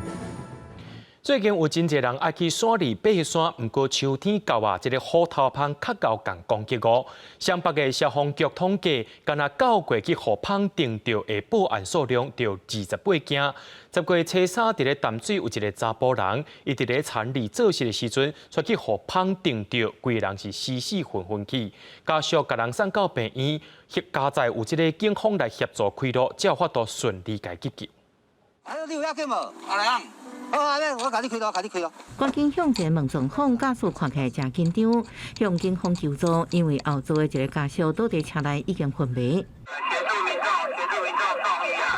最近有真侪人爱去山里爬山，不过秋天到啊，这个虎头蜂较高共攻击哦。湘北的消防局统计，敢若9月去虎蜂定到的报案数量就28件。10月初3，伫咧淡水有一个查甫人，伊伫咧田里做事的时阵，却去虎蜂定到，规人是死死昏昏去。家属甲人送到病院，加在有这个警方来协助开路，才有法度顺利解急救。你有要紧无？阿良。好，安尼我甲你开路，甲你开路。赶紧向前问状况，家属看起来真紧张，向警方求助，因为后座的一个家属倒伫车内已经昏迷。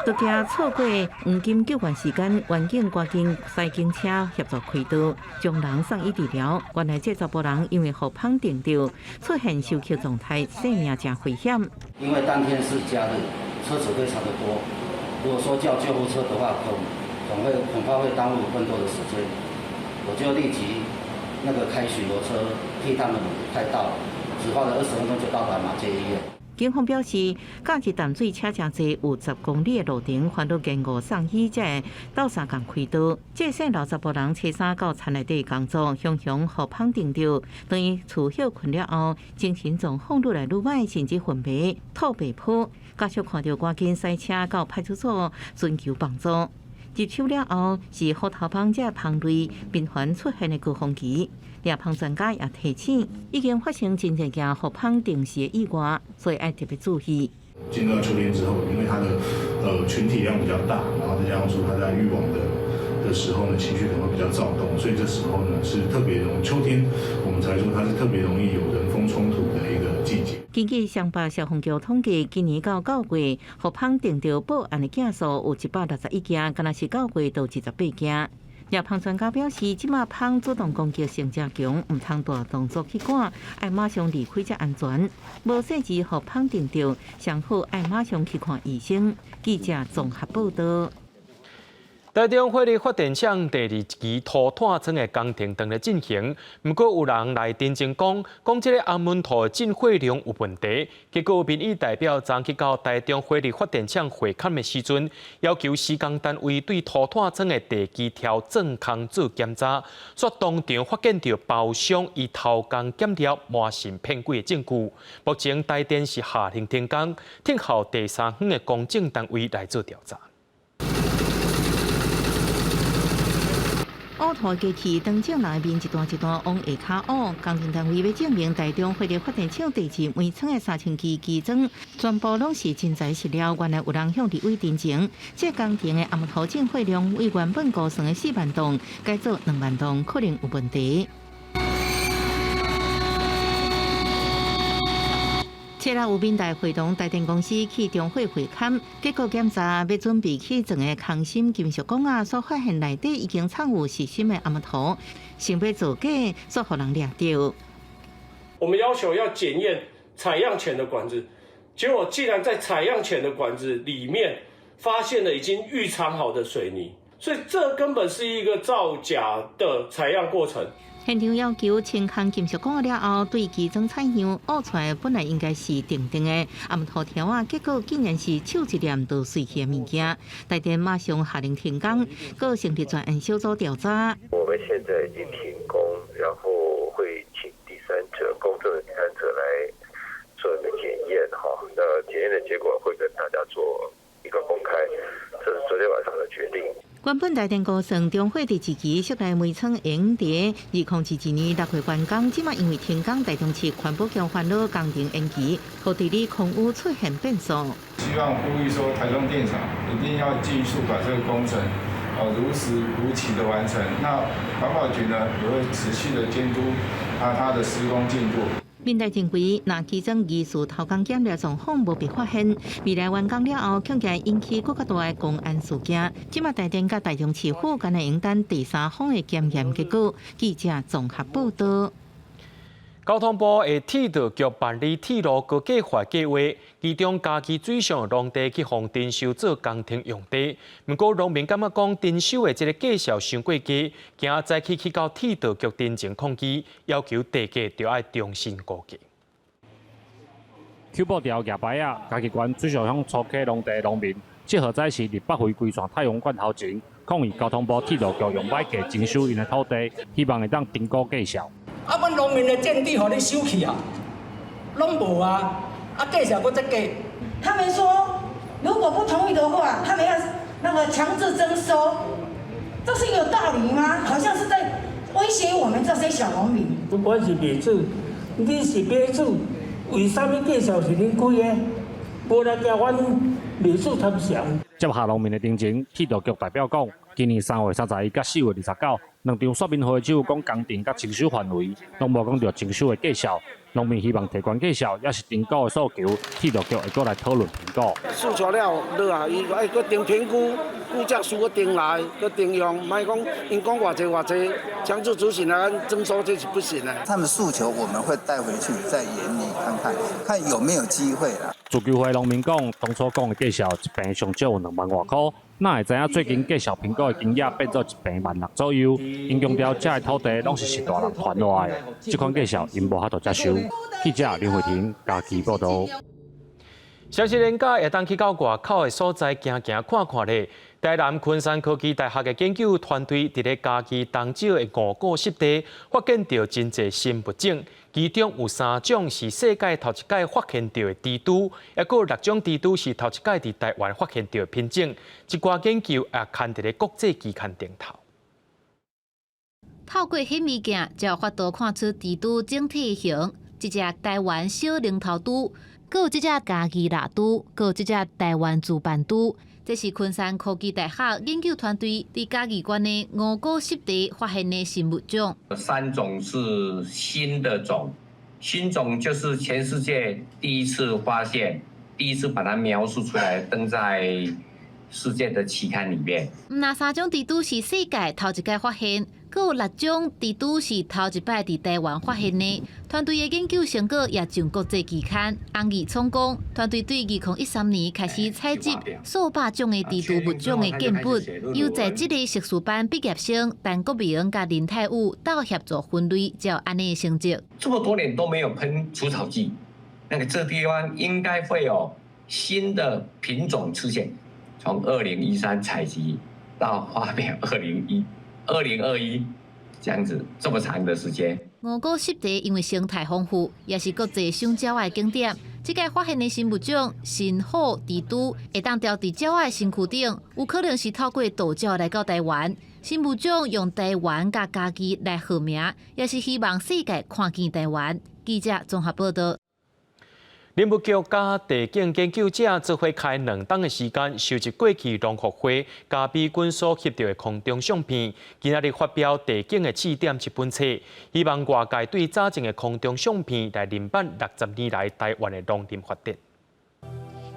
都惊错过黄金救援时间，员警赶紧驶警车协助开刀，将人送医治疗。原来这查甫人因为虎蜂定着，出现休克状态，性命真危险。因为当天是假日，车子非常的多，如果说叫救护车的话，恐怕会耽误更多的时间，我就立即开巡逻车替他们开道，只花了20分钟就到达马街医院。警方表示，假日淡水车真多，有10公里的路程，烦恼经过送医才到3港开刀。这姓老查甫人初3到田内底工作，雄虎蜂定着，等于厝休困了后，精神状况愈来愈歹，甚至昏迷、吐白泡。家属看到赶紧驶车到派出所寻求帮助。入手了后，是虎头蜂这蜂类频繁出现的高峰期。猎蜂专家也提醒，已经发生真侪件虎蜂定时的意外，所以要特别注意。进入到秋天之后，因为它的群体量比较大，然后再加上说它在欲望的时候呢，情绪可能会比较躁动，所以这时候呢是特别容易。秋天我们才说它是特别容易有人蜂冲突的一个季节。根据湘北消防局统计，今年到9月，虎蜂定着报案的件数有161件，敢若是9月到18件。猎蜂专家表示，即马蜂主动攻击性真强，唔通大动作去赶，要马上离开才安全。无细致互蜂定着，上好要马上去看医生。记者综合报道。台中火力发电厂第2期土炭厂的工程正在进行，不过有人来တင်證講這個阿門土的進貨量有問題，結果民意代表昨去到台中火力發電廠會勘的時陣，要求施工單位對土炭廠的第2期調整工做檢查，卻當場發現到包商以偷工減料、瞞神騙鬼的證據。目前台電是下令停工，聽候第3方的公證單位來做調查。烏土機器當井內面一段一段往下卡烏，工程單位要證明台中火力發電廠第2每廠的3000基基裝全部攏是真材實料。原來有人向立委တင်情，這工程的暗土進貨量為原本估算的4萬噸，改做2萬噸，可能有問題。7日有民代會同台電公司去中火會勘，結果檢查要準備去裝的空心金屬管啊，所發現內底已經藏有實心的暗土，想要造假，所予人掠到。我們要求要檢驗採樣前的管子，結果竟然在採樣前的管子裡面發現了已經預藏好的水泥，所以這根本是一個造假的採樣過程。現場要求清空金屬管了後，對基裝採樣，挖出來本來應該是定的暗土條啊，結果竟然是手一念就碎去的物件。台電馬上下令停工，個成立專案小組調查。我們現在已經停工，然後會請第三者、公正的第三者來做一個檢驗哈。那檢驗的結果會跟大家做一個公開，這是昨天晚上的決定。原本台電估算中火第2期設來每廠營地，2021年6月完工，即馬因為停工，台中市環保局煩惱工程延期，和地理空污出現變數。希望呼籲說，台中電廠一定要盡速把這個工程如實如期的完成。那環保局呢也會持續的監督它的施工進度。民代認為，若基裝疑似偷工減料狀況無被發現，未來完工了後，恐驚引起更加大的公安事件。即馬台電甲台中市府敢若應等第3方的檢驗結果。記者綜合報道。交通部的铁道局办理铁路高架化计划，其中家己水上农地去放征收做工程用地。不过农民感觉讲征收的这个价数伤过低，今早起去到铁道局进行抗议，要求地价就要重新估价。Q 部调牙牌啊，家己县水上乡初客农地农民，结合在是伫北回归线太阳馆头前，抗议交通部铁路局用歹价征收因的土地，希望会当评估价数。啊，阮农民的阵地互你收去啊，拢无啊，啊价少搁再加。他们说，如果不同意的话，他们要那个强制征收，这是有道理吗？好像是在威胁我们这些小农民。不管是业主，你是业主，为什么价少是恁开的？无来甲阮业主贪偿。接下农民的定情，铁道局代表讲，今年3月31甲4月29，两场说明会只有讲工程甲征收范围，拢无讲到征收的价数。农民希望提悬价数，也是订购的诉求，铁道局会过来讨论评估。诉求了落啊，伊爱搁定评估，估价书搁定来，搁定用，莫讲因讲偌济，强制执行来征收这是不行的。他们诉求我们会带回去再研拟看有没有机会啦。自救会农民讲，当初讲的价数一坪上少有2万外块，哪会知影最近价数评估的金额变做一坪16000左右？因强调这土地拢是实大人传落来的，这款价数因无法度接受。记者林慧婷家己报道。消息人家会当去到外口的所在行看看咧。台南昆山科技大学的研究团队伫咧家己东少的5个湿地，发现到真侪新物种，其中有3种是世界头一届发现到的蜘蛛，还有6种蜘蛛是头一届伫台湾发现到的品种。一寡研究也刊伫咧国际期刊顶头。透过显微镜，才有法度看出蜘蛛整体形。一只台湾小零头蛛，佮有一只家己蜡蛛，佮有一只台湾自办蛛。这是昆山科技大学研究团队伫嘉义县的5个湿地发现的新物种。3种是新的种，新种就是全世界第一次发现，第一次把它描述出来，登在世界的期刊里面。那3种蜘蛛是世界头一届发现。佮有6种蜘蛛是头一摆伫台湾发现的，团队的研究成果也上国际期刊。洪义聪讲，团队对2013年开始采集数百种的蜘蛛物种的建本，由在职的硕士班毕业生陈国明甲林泰武到协助分类，才有安尼的成绩。这么多年都没有喷除草剂，这地方应该会有新的品种出现。从2013采集到发表2021这样子这么长的时间。5个湿地因为生态丰富，也是国际赏鸟仔的景点。这届发现的新物种新虎蜘蛛，会当吊伫鸟仔的身躯顶，有可能是透过盗鸟来到台湾。新物种用台湾甲家己来号名，也是希望世界看见台湾。记者综合报道。林务局甲地景研究者做伙开2档的时间，收集过去农复会甲美军所翕到的空中相片。今仔日发表地景的试点一本册，希望外界对早前的空中相片来认识60年来台湾的农林发展。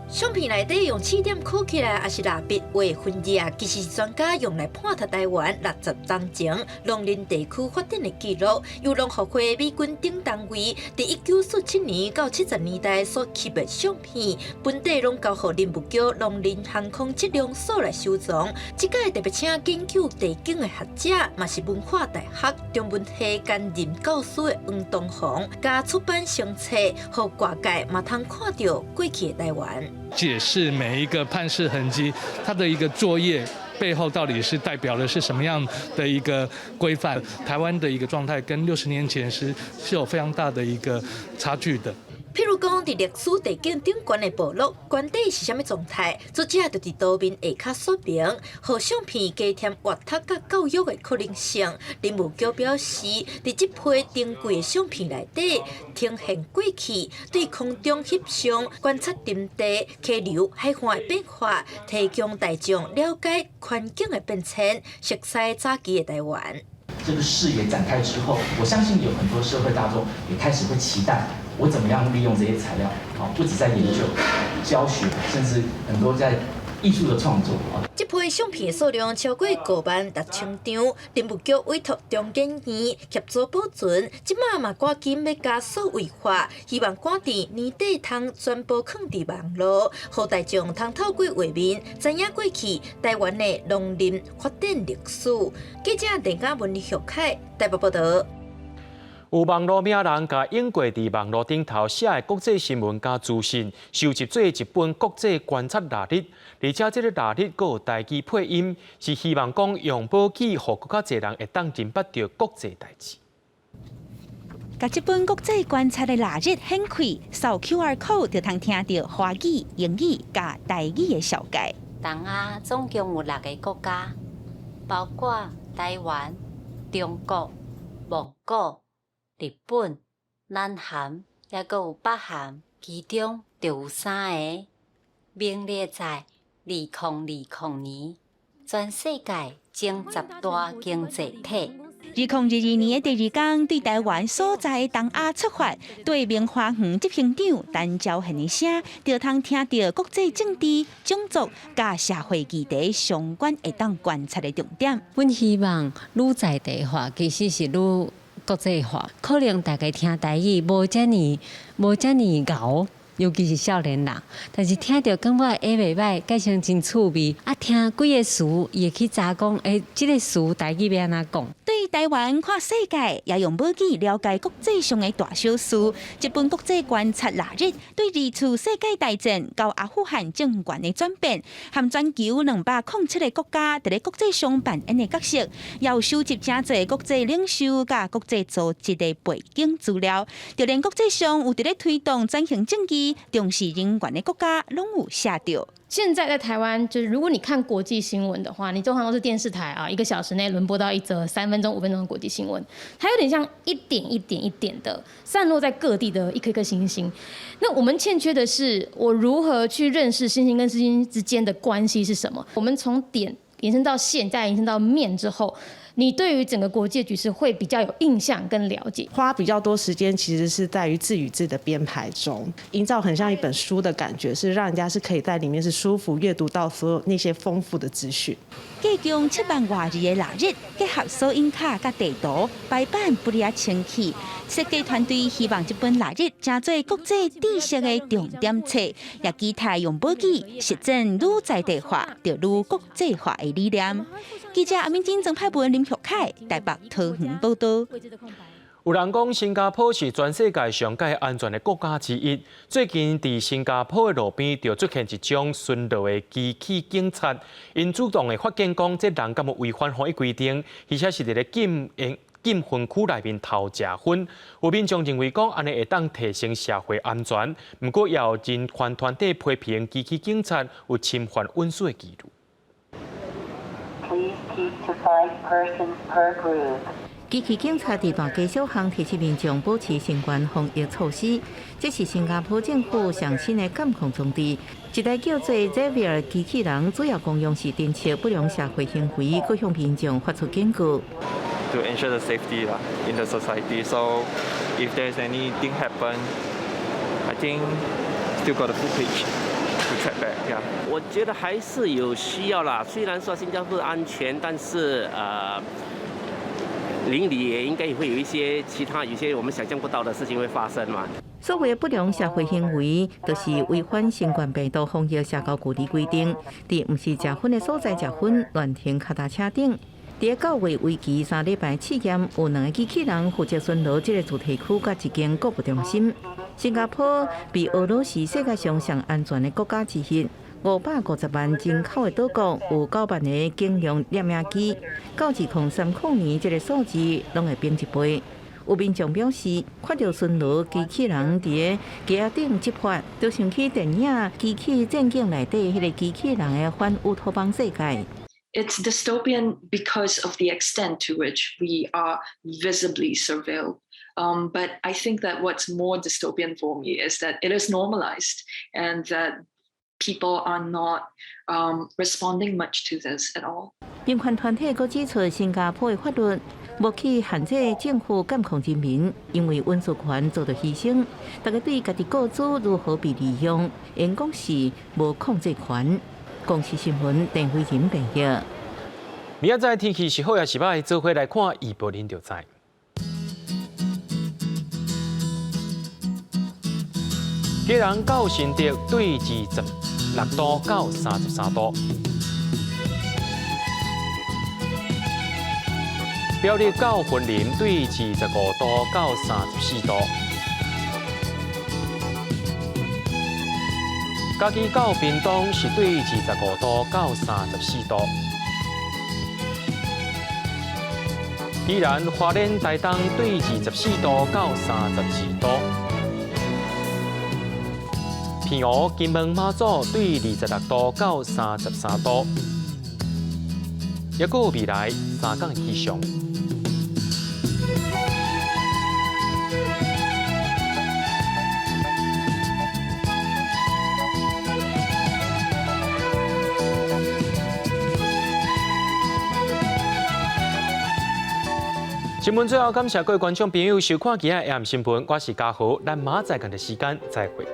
相片内底用试点刻起来，也是蜡笔画分页，其实是专家用来判读台湾60年前农林地区发展的记录。由农复会美军顶单位伫1947年到70年代所翕的相片，本地拢交予林务局农林航空质量所来收藏。这届特别请研究地景的学者，嘛是文化大学中文系兼任教师的黄东宏，加出版相册，互外界嘛通看到过去的台湾。解释每一个判释痕迹，它的一个作业背后到底是代表的是什么样的一个规范？台湾的一个状态跟60年前是有非常大的一个差距的。譬如讲，伫历史地景顶悬的部落，原底是啥物状态？作者就伫图面下骹说明，互相片加添阅读甲教育的可能性。林务局表示，伫这批珍贵的相片内底，呈现过去对空中翕相、观察林地、溪流、海岸的变化，提供大众了解环境的变迁，熟悉早期的台湾。这个视野展开之后，我相信有很多社会大众也开始会期待。我怎么样利用这些材料？不止在研究、教学，甚至很多在艺术的创作。这批批相片的数量超过56000张，林务局委托中建院协助保存，即马嘛赶紧要加速维护，希望赶伫年底通全部放伫网络，互大众通透过画面知影过去台湾的农林发展历史。记者林嘉文、徐凯台北报道。有网络名人甲英国伫网络顶头写的国际新闻甲资讯，收集做一本国际观察历日，而且这个历日阁有台语配音，是希望讲用报记，互更较侪人会当认捌到国际代志。甲这本国际观察的历日显开，扫 QR code 就通听到华语、英语甲台语的小解。东亚总共有6个国家，包括台湾、中国、蒙古、日本、南韩，也阁有北韩，其中就有3个名列在2020年全世界前10大经济体。2022年的第2天，对台湾所在的东亚出发，对明华园执行长陈昭宪的声，就通听到国际政治、种族、甲社会议题相关会当观察的重点。阮希望愈在地化，其实是愈国际化。可能大家听台语无遮尔熬，尤其是少年人，但是听到感觉会袂歹，改成真趣味。啊，听几个词，伊会去查讲，即个词台语要安怎讲？对台湾看世界，也用母语了解国际上的大小事。这本国际观察历日，对二次世界大战到阿富汗政权的转变，和全球207个国家伫咧国际上扮演的角色，也有收集真侪国际领袖甲国际组织的背景资料。就连国际上有伫咧推动转型正义、重视人权的国家，拢有写到。现在在台湾，就是如果你看国际新闻的话，你通常都是电视台啊，1个小时内轮播到一则3分钟、5分钟的国际新闻，它有点像一点的散落在各地的一颗颗星星。那我们欠缺的是，我如何去认识星星跟星星之间的关系是什么？我们从点延伸到线，再延伸到面之后，你对于整个国际局势会比较有印象跟了解。花比较多时间其实是在于字与字的编排中，营造很像一本书的感觉，是让人家是可以在里面是舒服阅读到所有那些丰富的资讯。计共7万多字的历日，结合索引卡甲地图，排版不离清气。设计团队希望这本历日成做国际知识的重点册，也期待用母语实践愈在地化，就愈国际化的理念。记者阿明金曾派文林玉凯台北桃园报道。有人讲新加坡是全世界上界安全的国家之一。最近伫新加坡的路边就出现一种巡逻的机器警察，因主动的发现讲，这人敢有违反防疫规定，而且是伫咧禁分区内面偷食薰。有民众认为讲，安尼会当提升社会安全，不过也有人权团体批评机器警察有侵犯隐私的记录。机器警察伫大街小巷提醒民众保持相关防疫措施，这是新加坡政府上新的监控宗旨。一台叫做 Xavier 机器人，主要功用是侦测不良社会行为，各向民众发出警告。To ensure the safety in the society, so if there's anything happen, I think still got the footage to track back. Yeah. 我觉得还是有需要啦。虽然说新加坡安全，但是邻里也应该也会有一些其他有些我们想象不到的事情会发生嘛。所谓不良社会行为，就是违反新冠病毒防疫社交距离规定，伫唔是食薰的所在食薰，乱停脚踏车顶。伫9月为期3礼拜试验，有2个机器人负责巡逻这个主题区，甲一间购物中心。新加坡被俄罗斯世界上上安全的国家之一。550万人口的岛国有9万个警用摄影机，到2030年，这个数字拢会变1倍。有民众表示，看到巡逻机器人伫街仔顶执法，就想起电影《机器战警》内底迄个机器人的反乌托邦世界。It's dystopian because of the extent to which we are visibly surveilled. But I think that what's more dystopian for me is that it is normalized and that people are not responding much to this at all. 人权团体阁指出，新加坡的法律无去限制政府监控人民，因为隐私权做到牺牲，大家对家己个资如何被利用，因讲是无控制权。公司新闻陈慧仁报道。明仔载天气是好也是歹，做伙来看预报您就知。基隆到新竹对26度到33度，苗栗到云林对25度到34度，嘉义到屏东是对25度到34度。宜兰花莲台东对24度到32度，平湖金门马祖对26度到33度，还有未来3港气象。新闻最后，感谢各位观众朋友收看今日AM新闻，我是嘉豪，咱明仔载同一时间再会。